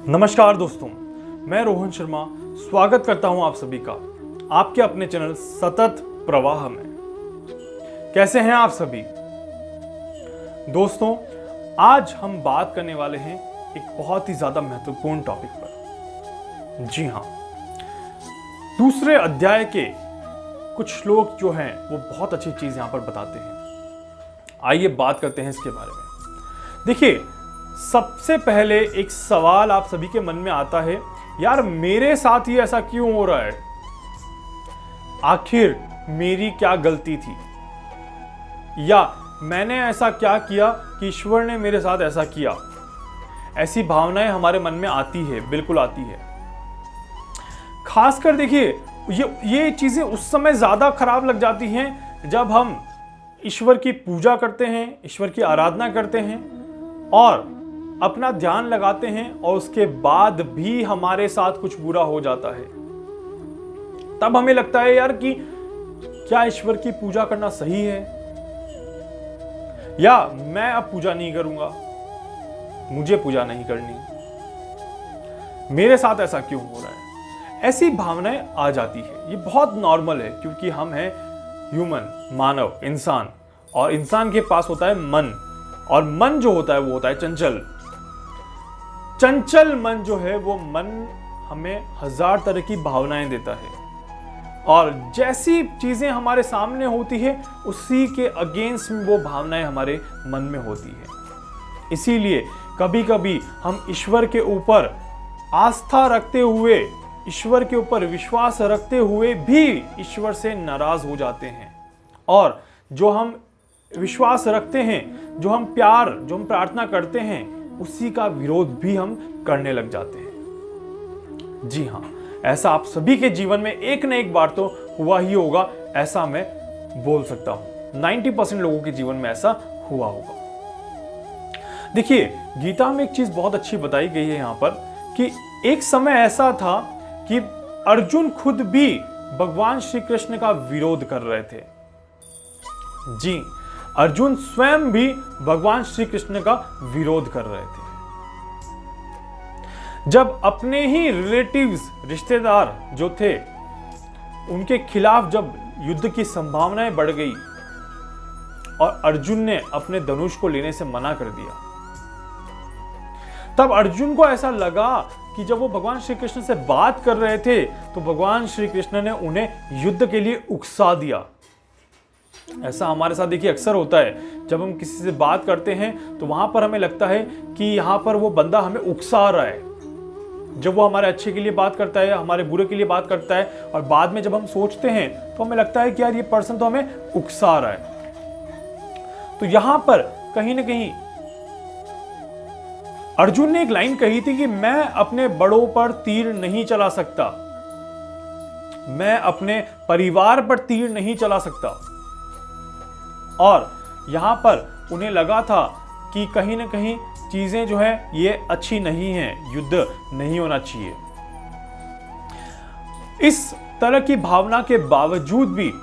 नमस्कार दोस्तों, मैं रोहन शर्मा स्वागत करता हूं आप सभी का आपके अपने चैनल सतत प्रवाह में। कैसे हैं आप सभी दोस्तों? आज हम बात करने वाले हैं एक बहुत ही ज्यादा महत्वपूर्ण टॉपिक पर। जी हां, दूसरे अध्याय के कुछ श्लोक जो हैं वो बहुत अच्छी चीज यहां पर बताते हैं। आइए बात करते हैं इसके बारे में। देखिए, सबसे पहले एक सवाल आप सभी के मन में आता है, यार मेरे साथ ही ऐसा क्यों हो रहा है? आखिर मेरी क्या गलती थी, या मैंने ऐसा क्या किया कि ईश्वर ने मेरे साथ ऐसा किया? ऐसी भावनाएं हमारे मन में आती है, बिल्कुल आती है। खासकर देखिए, ये चीजें उस समय ज्यादा खराब लग जाती हैं जब हम ईश्वर की पूजा करते हैं, ईश्वर की आराधना करते हैं और अपना ध्यान लगाते हैं और उसके बाद भी हमारे साथ कुछ बुरा हो जाता है। तब हमें लगता है यार कि क्या ईश्वर की पूजा करना सही है, या मैं अब पूजा नहीं करूंगा, मुझे पूजा नहीं करनी, मेरे साथ ऐसा क्यों हो रहा है? ऐसी भावनाएं आ जाती है। ये बहुत नॉर्मल है क्योंकि हम हैं ह्यूमन, मानव, इंसान, और इंसान के पास होता है मन, और मन जो होता है वो होता है चंचल। चंचल मन जो है वो मन हमें हजार तरह की भावनाएं देता है, और जैसी चीजें हमारे सामने होती है उसी के अगेंस्ट वो भावनाएं हमारे मन में होती है। इसीलिए कभी कभी हम ईश्वर के ऊपर आस्था रखते हुए, ईश्वर के ऊपर विश्वास रखते हुए भी ईश्वर से नाराज हो जाते हैं, और जो हम विश्वास रखते हैं, जो हम प्यार, जो हम प्रार्थना करते हैं, उसी का विरोध भी हम करने लग जाते हैं। जी हाँ, ऐसा आप सभी के जीवन में एक न एक बार तो हुआ ही होगा, ऐसा मैं बोल सकता हूं। 90% लोगों के जीवन में ऐसा हुआ होगा। देखिए, गीता में एक चीज बहुत अच्छी बताई गई है यहां पर कि एक समय ऐसा था कि अर्जुन खुद भी भगवान श्री कृष्ण का विरोध कर रहे थे। जी, अर्जुन स्वयं भी भगवान श्री कृष्ण का विरोध कर रहे थे। जब अपने ही रिलेटिव्स, रिश्तेदार जो थे, उनके खिलाफ जब युद्ध की संभावनाएं बढ़ गई और अर्जुन ने अपने धनुष को लेने से मना कर दिया, तब अर्जुन को ऐसा लगा कि जब वो भगवान श्री कृष्ण से बात कर रहे थे तो भगवान श्री कृष्ण ने उन्हें युद्ध के लिए उकसा दिया। ऐसा हमारे साथ देखिए अक्सर होता है। जब हम किसी से बात करते हैं तो वहां पर हमें लगता है कि यहां पर वो बंदा हमें उकसा रहा है। जब वो हमारे अच्छे के लिए बात करता है, हमारे बुरे के लिए बात करता है, और बाद में जब हम सोचते हैं तो हमें लगता है कि यार ये पर्सन तो हमें उकसा रहा है। तो यहां पर कहीं ना कहीं अर्जुन ने एक लाइन कही थी कि मैं अपने बड़ों पर तीर नहीं चला सकता, मैं अपने परिवार पर तीर नहीं चला सकता। और यहां पर उन्हें लगा था कि कहीं ना कहीं चीजें जो है ये अच्छी नहीं है, युद्ध नहीं होना चाहिए। इस तरह की भावना के बावजूद भी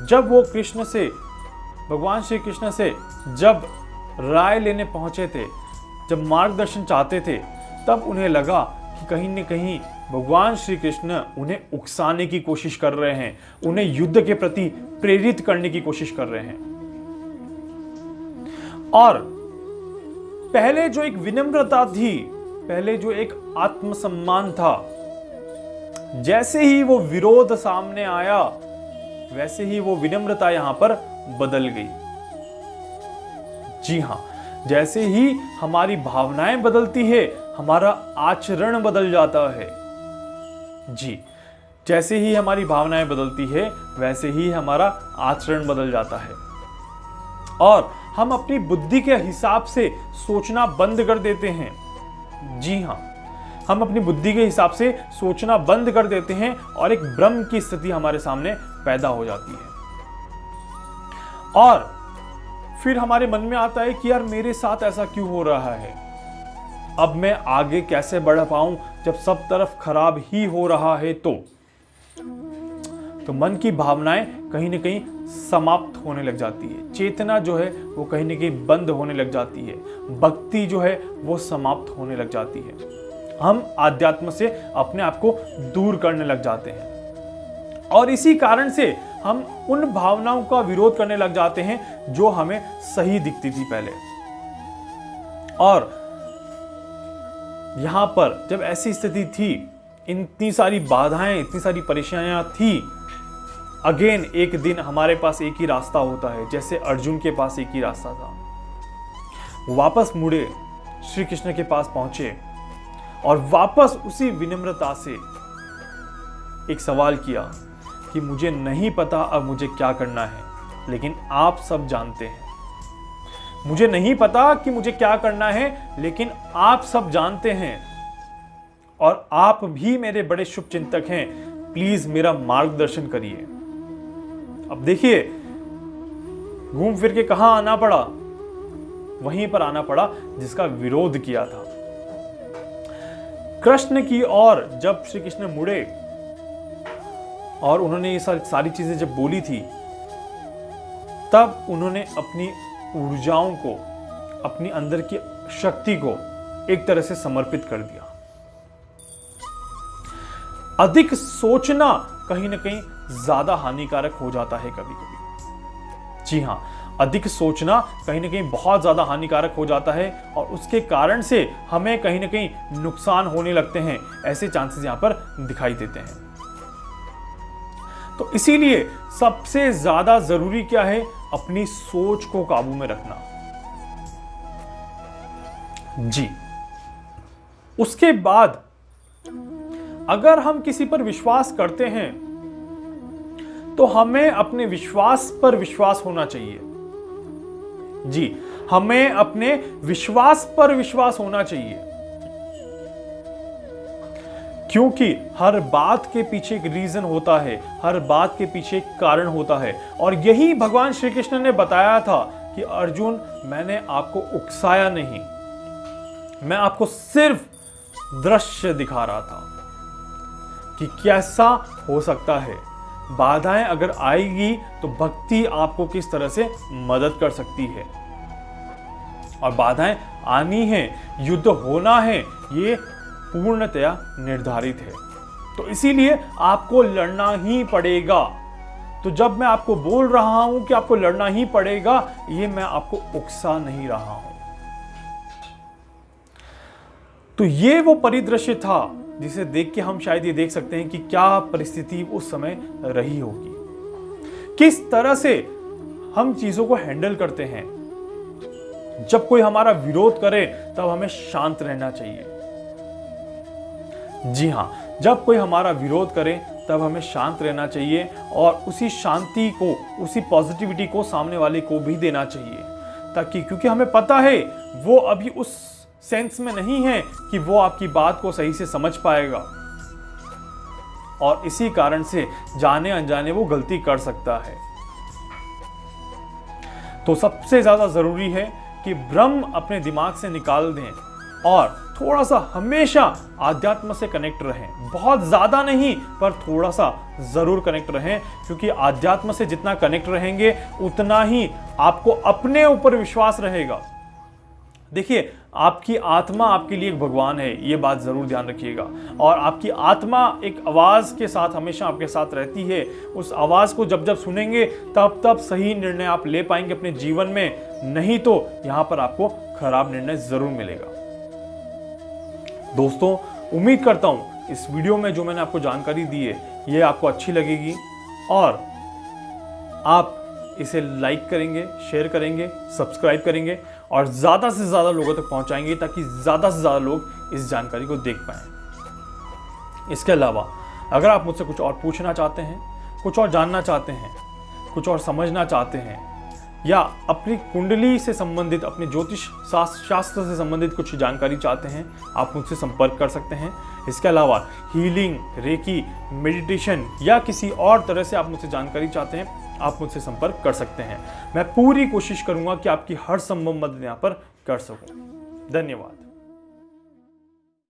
जब वो कृष्ण से, भगवान श्री कृष्ण से जब राय लेने पहुंचे थे, जब मार्गदर्शन चाहते थे, तब उन्हें लगा कि कहीं न कहीं भगवान श्री कृष्ण उन्हें उकसाने की कोशिश कर रहे हैं, उन्हें युद्ध के प्रति प्रेरित करने की कोशिश कर रहे हैं। और पहले जो एक विनम्रता थी, पहले जो एक आत्मसम्मान था, जैसे ही वो विरोध सामने आया वैसे ही वो विनम्रता यहां पर बदल गई। जी हां, जैसे ही हमारी भावनाएं बदलती है, हमारा आचरण बदल जाता है। जी, जैसे ही हमारी भावनाएं बदलती है वैसे ही हमारा आचरण बदल जाता है, और हम अपनी बुद्धि के हिसाब से सोचना बंद कर देते हैं। जी हां, हम अपनी बुद्धि के हिसाब से सोचना बंद कर देते हैं और एक भ्रम की स्थिति हमारे सामने पैदा हो जाती है। और फिर हमारे मन में आता है कि यार मेरे साथ ऐसा क्यों हो रहा है, अब मैं आगे कैसे बढ़ पाऊं जब सब तरफ खराब ही हो रहा है। तो मन की भावनाएं कहीं ना कहीं समाप्त होने लग जाती है, चेतना जो है वो कहीं ना कहीं बंद होने लग जाती है, भक्ति जो है वो समाप्त होने लग जाती है, हम आध्यात्म से अपने आप को दूर करने लग जाते हैं और इसी कारण से हम उन भावनाओं का विरोध करने लग जाते हैं जो हमें सही दिखती थी पहले। और यहां पर जब ऐसी स्थिति थी, इतनी सारी बाधाएं, इतनी सारी परेशानियां थी, अगेन एक दिन हमारे पास एक ही रास्ता होता है, जैसे अर्जुन के पास एक ही रास्ता था। वो वापस मुड़े, श्री कृष्ण के पास पहुंचे और वापस उसी विनम्रता से एक सवाल किया कि मुझे नहीं पता अब मुझे क्या करना है, लेकिन आप सब जानते हैं। मुझे नहीं पता कि मुझे क्या करना है, लेकिन आप सब जानते हैं और आप भी मेरे बड़े शुभ चिंतक हैं, प्लीज मेरा मार्गदर्शन करिए। अब देखिए, घूम फिर के कहां आना पड़ा? वहीं पर आना पड़ा जिसका विरोध किया था। कृष्ण की ओर जब श्री कृष्ण मुड़े और उन्होंने ये सारी चीजें जब बोली थी, तब उन्होंने अपनी ऊर्जाओं को, अपनी अंदर की शक्ति को एक तरह से समर्पित कर दिया। अधिक सोचना कहीं ना कहीं ज्यादा हानिकारक हो जाता है कभी कभी। जी हां, अधिक सोचना कहीं ना कहीं बहुत ज्यादा हानिकारक हो जाता है और उसके कारण से हमें कहीं ना कहीं नुकसान होने लगते हैं, ऐसे चांसेस यहां पर दिखाई देते हैं। तो इसीलिए सबसे ज्यादा जरूरी क्या है? अपनी सोच को काबू में रखना। जी, उसके बाद अगर हम किसी पर विश्वास करते हैं तो हमें अपने विश्वास पर विश्वास होना चाहिए। जी, हमें अपने विश्वास पर विश्वास होना चाहिए, क्योंकि हर बात के पीछे एक रीजन होता है, हर बात के पीछे एक कारण होता है। और यही भगवान श्री कृष्ण ने बताया था कि अर्जुन, मैंने आपको उकसाया नहीं, मैं आपको सिर्फ दृश्य दिखा रहा था कि कैसा हो सकता है। बाधाएं अगर आएगी तो भक्ति आपको किस तरह से मदद कर सकती है, और बाधाएं आनी है, युद्ध होना है, ये पूर्णतया निर्धारित है। तो इसीलिए आपको लड़ना ही पड़ेगा। तो जब मैं आपको बोल रहा हूं कि आपको लड़ना ही पड़ेगा, ये मैं आपको उकसा नहीं रहा हूं। तो ये वो परिदृश्य था जिसे देख के हम शायद ये देख सकते हैं कि क्या परिस्थिति उस समय रही होगी, किस तरह से हम चीजों को हैंडल करते हैं। जब कोई हमारा विरोध करे तब हमें शांत रहना चाहिए। जी हां, जब कोई हमारा विरोध करे तब हमें शांत रहना चाहिए और उसी शांति को, उसी पॉजिटिविटी को सामने वाले को भी देना चाहिए, ताकि, क्योंकि हमें पता है वो अभी उस सेंस में नहीं है कि वो आपकी बात को सही से समझ पाएगा, और इसी कारण से जाने अनजाने वो गलती कर सकता है। तो सबसे ज्यादा जरूरी है कि भ्रम अपने दिमाग से निकाल दें और थोड़ा सा हमेशा आध्यात्म से कनेक्ट रहें। बहुत ज्यादा नहीं, पर थोड़ा सा जरूर कनेक्ट रहें, क्योंकि आध्यात्म से जितना कनेक्ट रहेंगे उतना ही आपको अपने ऊपर विश्वास रहेगा। देखिए, आपकी आत्मा आपके लिए एक भगवान है, ये बात जरूर ध्यान रखिएगा। और आपकी आत्मा एक आवाज के साथ हमेशा आपके साथ रहती है। उस आवाज को जब जब सुनेंगे तब तब सही निर्णय आप ले पाएंगे अपने जीवन में, नहीं तो यहां पर आपको खराब निर्णय जरूर मिलेगा। दोस्तों, उम्मीद करता हूं इस वीडियो में जो मैंने आपको जानकारी दी है ये आपको अच्छी लगेगी और आप इसे लाइक करेंगे, शेयर करेंगे, सब्सक्राइब करेंगे और ज़्यादा से ज़्यादा लोगों तक पहुंचाएंगे, ताकि ज़्यादा से ज़्यादा लोग इस जानकारी को देख पाएं। इसके अलावा अगर आप मुझसे कुछ और पूछना चाहते हैं, कुछ और जानना चाहते हैं, कुछ और समझना चाहते हैं, या अपनी कुंडली से संबंधित, अपने ज्योतिष शास्त्र से संबंधित कुछ जानकारी चाहते हैं, आप मुझसे संपर्क कर सकते हैं। इसके अलावा हीलिंग, रेकी, मेडिटेशन या किसी और तरह से आप मुझसे जानकारी चाहते हैं, आप मुझसे संपर्क कर सकते हैं। मैं पूरी कोशिश करूंगा कि आपकी हर संभव मदद यहाँ पर कर सकूं। धन्यवाद।